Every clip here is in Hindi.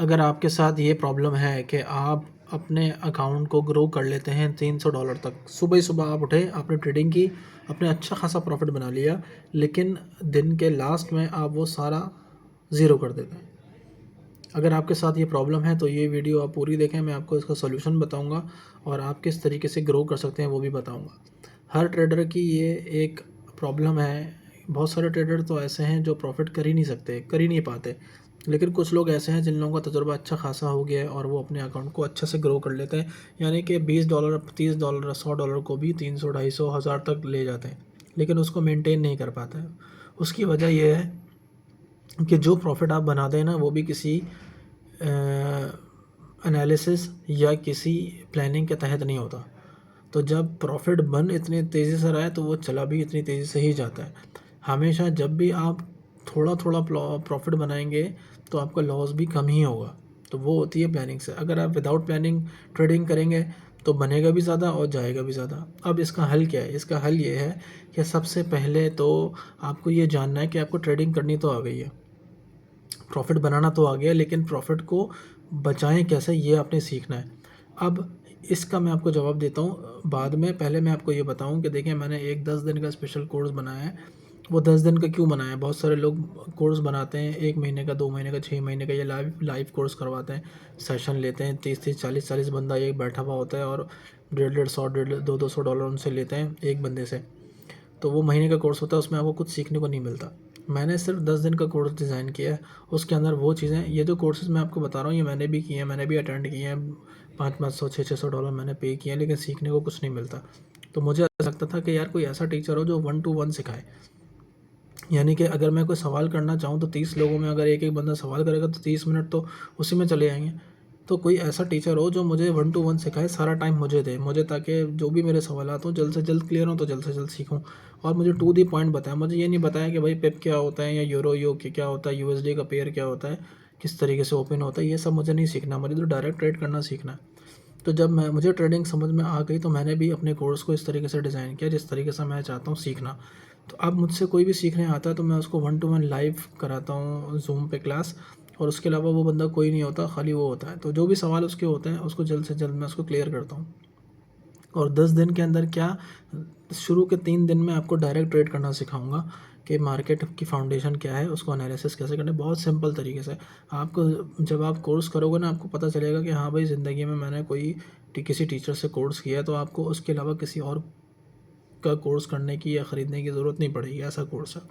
अगर आपके साथ ये प्रॉब्लम है कि आप अपने अकाउंट को ग्रो कर लेते हैं $300 तक, सुबह ही सुबह आप उठे, आपने ट्रेडिंग की, आपने अच्छा खासा प्रॉफिट बना लिया, लेकिन दिन के लास्ट में आप वो सारा ज़ीरो कर देते हैं। अगर आपके साथ ये प्रॉब्लम है तो ये वीडियो आप पूरी देखें, मैं आपको इसका सोल्यूशन बताऊंगा और आप किस तरीके से ग्रो कर सकते हैं वो भी बताऊंगा। हर ट्रेडर की ये एक प्रॉब्लम है। बहुत सारे ट्रेडर तो ऐसे हैं जो प्रॉफिट कर ही नहीं सकते, कर ही नहीं पाते, लेकिन कुछ लोग ऐसे हैं जिन लोगों का तजुर्बा अच्छा खासा हो गया है और वो अपने अकाउंट को अच्छे से ग्रो कर लेते हैं, यानी कि $20, $30, $100 को भी 300, 250, 1000 तक ले जाते हैं, लेकिन उसको मेंटेन नहीं कर पाते हैं। उसकी वजह यह है कि जो प्रॉफिट आप बनाते हैं ना, वो भी किसी एनालिसिस या किसी प्लानिंग के तहत नहीं होता। तो जब प्रॉफिट बन इतनी तेज़ी से रहा है तो वो चला भी इतनी तेज़ी से ही जाता है। हमेशा जब भी आप थोड़ा थोड़ा प्रॉफिट बनाएंगे तो आपका लॉस भी कम ही होगा। तो वो होती है प्लानिंग से। अगर आप विदाउट प्लानिंग ट्रेडिंग करेंगे तो बनेगा भी ज़्यादा और जाएगा भी ज़्यादा। अब इसका हल क्या है? इसका हल ये है कि सबसे पहले तो आपको ये जानना है कि आपको ट्रेडिंग करनी तो आ गई है, प्रॉफिट बनाना तो आ गया, लेकिन प्रॉफिट को बचाएं कैसे ये आपने सीखना है। अब इसका मैं आपको जवाब देता हूँ बाद में। पहले मैं आपको ये बताऊँ कि देखिए, मैंने एक 10 दिन का स्पेशल कोर्स बनाया है। वो 10 दिन का क्यों बनाया है? बहुत सारे लोग कोर्स बनाते हैं 1 महीने का, 2 महीने का, 6 महीने का, या लाइव कोर्स करवाते हैं, सेशन लेते हैं, 30-30, 40-40 बंदा एक बैठा हुआ होता है और 150-150, 150-200 उनसे लेते हैं एक बंदे से। तो वो महीने का कोर्स होता है, उसमें आपको कुछ सीखने को नहीं मिलता। मैंने सिर्फ 10 दिन का कोर्स डिज़ाइन किया है। उसके अंदर वो चीज़ें, ये जो कोर्सेज मैं आपको बता रहा हूँ, ये मैंने भी किए हैं, मैंने भी अटेंड किए हैं, 500-500, $600 मैंने पे किए हैं, लेकिन सीखने को कुछ नहीं मिलता। तो मुझे ऐसा लगता था कि यार कोई ऐसा टीचर हो जो 1 to 1 सिखाए, यानी कि अगर मैं कोई सवाल करना चाहूँ तो 30 लोगों में अगर एक एक बंदा सवाल करेगा तो 30 मिनट तो उसी में चले जाएंगे। तो कोई ऐसा टीचर हो जो मुझे 1 to 1 सिखाए, सारा टाइम मुझे दे, मुझे, ताकि जो भी मेरे सवालात हों जल्द से जल्द क्लियर हो तो जल्द से जल्द सीखूँ। और मुझे टू दी पॉइंट बताया, मुझे ये नहीं बताया कि भाई पिप क्या होता है या यूरो यू क्या होता है, यूएसडी का पेयर क्या होता है, किस तरीके से ओपन होता है, ये सब मुझे नहीं सीखना, मुझे तो डायरेक्ट ट्रेड करना सीखना है। तो जब मुझे ट्रेडिंग समझ में आ गई तो मैंने भी अपने कोर्स को इस तरीके से डिज़ाइन किया जिस तरीके से मैं चाहता हूँ सीखना। तो अब मुझसे कोई भी सीखने आता है तो मैं उसको 1 to 1 लाइव कराता हूँ ज़ूम पे क्लास, और उसके अलावा वो बंदा कोई नहीं होता, खाली वो होता है। तो जो भी सवाल उसके होते हैं उसको जल्द से जल्द मैं उसको क्लियर करता हूँ। और 10 दिन के अंदर क्या, शुरू के 3 दिन में आपको डायरेक्ट ट्रेड करना सिखाऊंगा कि मार्केट की फाउंडेशन क्या है, उसको एनालिसिस कैसे करना है, बहुत सिंपल तरीके से। आपको जब आप कोर्स करोगे ना, आपको पता चलेगा कि हाँ भाई, ज़िंदगी में मैंने किसी टीचर से कोर्स किया है, तो आपको उसके अलावा किसी और का कोर्स करने की या ख़रीदने की ज़रूरत नहीं पड़ेगी। ऐसा कोर्स है।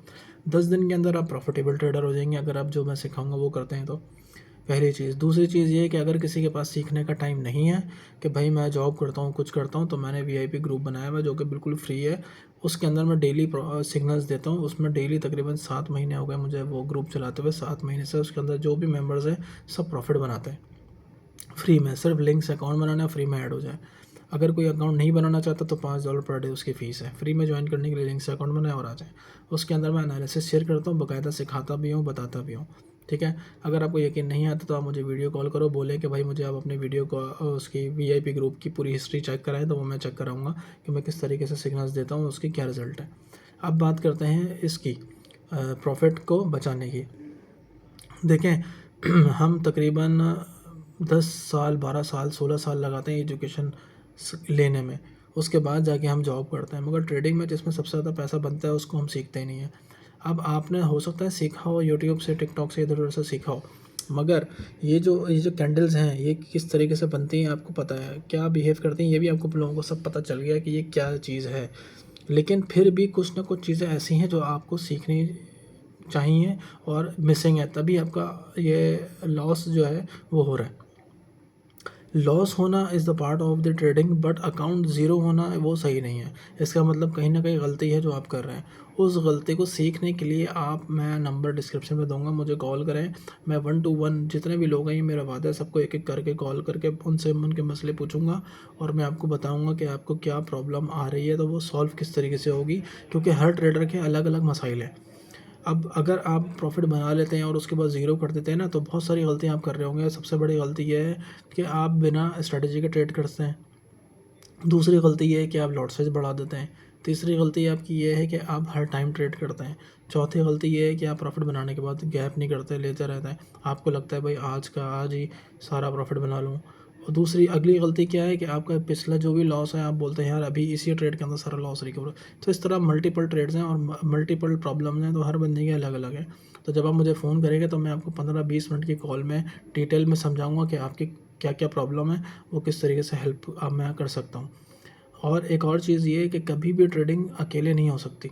10 दिन के अंदर आप प्रॉफिटेबल ट्रेडर हो जाएंगे अगर आप जो मैं सिखाऊंगा वो करते हैं तो। पहली चीज़। दूसरी चीज़ ये है कि अगर किसी के पास सीखने का टाइम नहीं है कि भाई मैं जॉब करता हूँ, कुछ करता हूँ, तो मैंने वीआईपी ग्रुप बनाया हुआ है जो कि बिल्कुल फ्री है। उसके अंदर मैं डेली सिग्नल्स देता हूँ। उसमें डेली तकरीबन 7 महीने हो गए मुझे वो ग्रुप चलाते हुए, 7 महीने से उसके अंदर जो भी मेम्बर्स हैं सब प्रॉफिट बनाते हैं फ्री में। सिर्फ लिंक से अकाउंट बनाना है, फ्री में ऐड हो जाए। अगर कोई अकाउंट नहीं बनाना चाहता तो $5 पर डे उसकी फ़ीस है। फ्री में ज्वाइन करने के लिए लिंक से अकाउंट बनाए और आ जाए। उसके अंदर मैं एनालिसिस शेयर करता हूँ, बाकायदा सिखाता भी हूँ, बताता भी हूँ। ठीक है। अगर आपको यकीन नहीं आता तो आप मुझे वीडियो कॉल करो, बोले कि भाई मुझे आप अपने वीडियो को उसकी वीआईपी ग्रुप की पूरी हिस्ट्री चेक कराएं, तो वो मैं चेक कराऊंगा कि मैं किस तरीके से सिग्नल्स देता हूँ, उसकी क्या रिज़ल्ट है। अब बात करते हैं इसकी प्रॉफिट को बचाने की। देखें हम तकरीबन 10 साल, 12 साल, 16 साल लगाते हैं एजुकेशन लेने में। उसके बाद जाके हम जॉब करते हैं, मगर ट्रेडिंग में जिसमें सबसे ज़्यादा पैसा बनता है उसको हम सीखते ही नहीं है। अब आपने हो सकता है सीखा हो यूट्यूब से, टिकटॉक से, इधर उधर से सीखा हो, मगर ये जो कैंडल्स हैं ये किस तरीके से बनती हैं आपको पता है, क्या बिहेव करती हैं ये भी आपको लोगों को सब पता चल गया कि ये क्या चीज़ है। लेकिन फिर भी कुछ ना कुछ चीज़ें ऐसी हैं जो आपको सीखनी चाहिए और मिसिंग है, तभी आपका ये लॉस जो है वो हो रहा है। लॉस होना is the part of the trading, but account zero होना वो सही नहीं है। इसका मतलब कहीं ना कहीं गलती है जो आप कर रहे हैं। उस गलती को सीखने के लिए मैं नंबर डिस्क्रिप्शन में दूंगा, मुझे कॉल करें। मैं 1 to 1 जितने भी लोग हैं, ये मेरा वादा है, सबको एक एक करके कॉल करके उनसे उनके मसले पूछूंगा और मैं आपको बताऊंगा कि आपको क्या प्रॉब्लम आ रही है, तो वो सॉल्व किस तरीके से होगी, क्योंकि हर ट्रेडर के अलग अलग मसाइल हैं। अब अगर आप प्रॉफिट बना लेते हैं और उसके बाद ज़ीरो कर देते हैं ना, तो बहुत सारी गलतियाँ आप कर रहे होंगे। सबसे बड़ी गलती ये है कि आप बिना स्ट्रेटजी के ट्रेड करते हैं। दूसरी गलती ये है कि आप लॉट साइज़ बढ़ा देते हैं। तीसरी गलती आपकी ये है कि आप हर टाइम ट्रेड करते हैं। चौथी गलती ये है कि आप प्रॉफ़िट बनाने के बाद गैप नहीं करते, लेते रहते हैं। आपको लगता है भाई आज का आज ही सारा प्रॉफ़िट बना लूँ। और दूसरी अगली गलती क्या है कि आपका पिछला जो भी लॉस है आप बोलते हैं यार अभी इसी ट्रेड के अंदर सारा लॉस रिकवर। तो इस तरह मल्टीपल ट्रेड्स हैं और मल्टीपल प्रॉब्लम्स हैं, तो हर बंदे के अलग-अलग हैं। तो जब आप मुझे फ़ोन करेंगे तो मैं आपको 15-20 मिनट की कॉल में डिटेल में समझाऊँगा कि आपकी क्या-क्या प्रॉब्लम है, वो किस तरीके से हेल्प अब मैं कर सकता हूँ। और एक और चीज़ ये है कि कभी भी ट्रेडिंग अकेले नहीं हो सकती।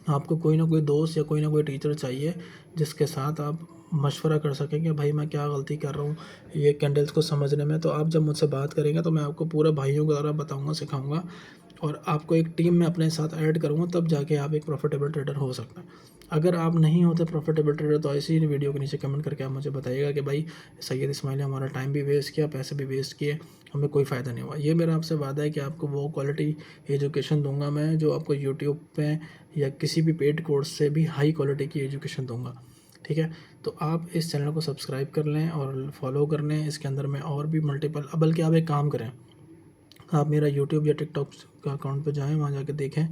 आपको कोई ना कोई दोस्त या कोई ना कोई टीचर चाहिए जिसके साथ आप मशवरा कर सकें कि भाई मैं क्या गलती कर रहा हूँ ये कैंडल्स को समझने में। तो आप जब मुझसे बात करेंगे तो मैं आपको पूरा भाइयों की तरह बताऊँगा, सिखाऊँगा और आपको एक टीम में अपने साथ ऐड करूँगा, तब जाके आप एक प्रॉफिटेबल ट्रेडर हो सकते हैं। अगर आप नहीं होते प्रॉफिटेबल ट्रेडर तो ऐसी ही वीडियो के नीचे कमेंट करके आप मुझे बताइएगा कि भाई सैयद इस्माइल ने हमारा टाइम भी वेस्ट किया, पैसे भी वेस्ट किए, हमें कोई फ़ायदा नहीं हुआ। ये मेरा आपसे वादा है कि आपको वो क्वालिटी एजुकेशन दूँगा मैं जो आपको यूट्यूब पे या किसी भी पेड कोर्स से भी हाई क्वालिटी की एजुकेशन दूँगा। ठीक है? तो आप इस चैनल को सब्सक्राइब कर लें और फॉलो कर लें। इसके अंदर मैं और भी मल्टीपल बल्कि आप एक काम करें, आप मेरा यूट्यूब या टिकटॉक का अकाउंट पे जाएँ, वहाँ जाके देखें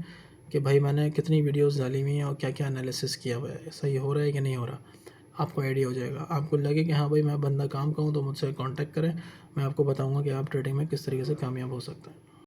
कि भाई मैंने कितनी वीडियोज़ डाली हुई हैं और क्या-क्या एनालिसिस किया हुआ है, सही हो रहा है कि नहीं हो रहा। आपको आइडिया हो जाएगा। आपको लगे कि हाँ भाई मैं बंदा काम का हूँ तो मुझसे कॉन्टैक्ट करें। मैं आपको बताऊँगा कि आप ट्रेडिंग में किस तरीके से कामयाब हो सकते हैं।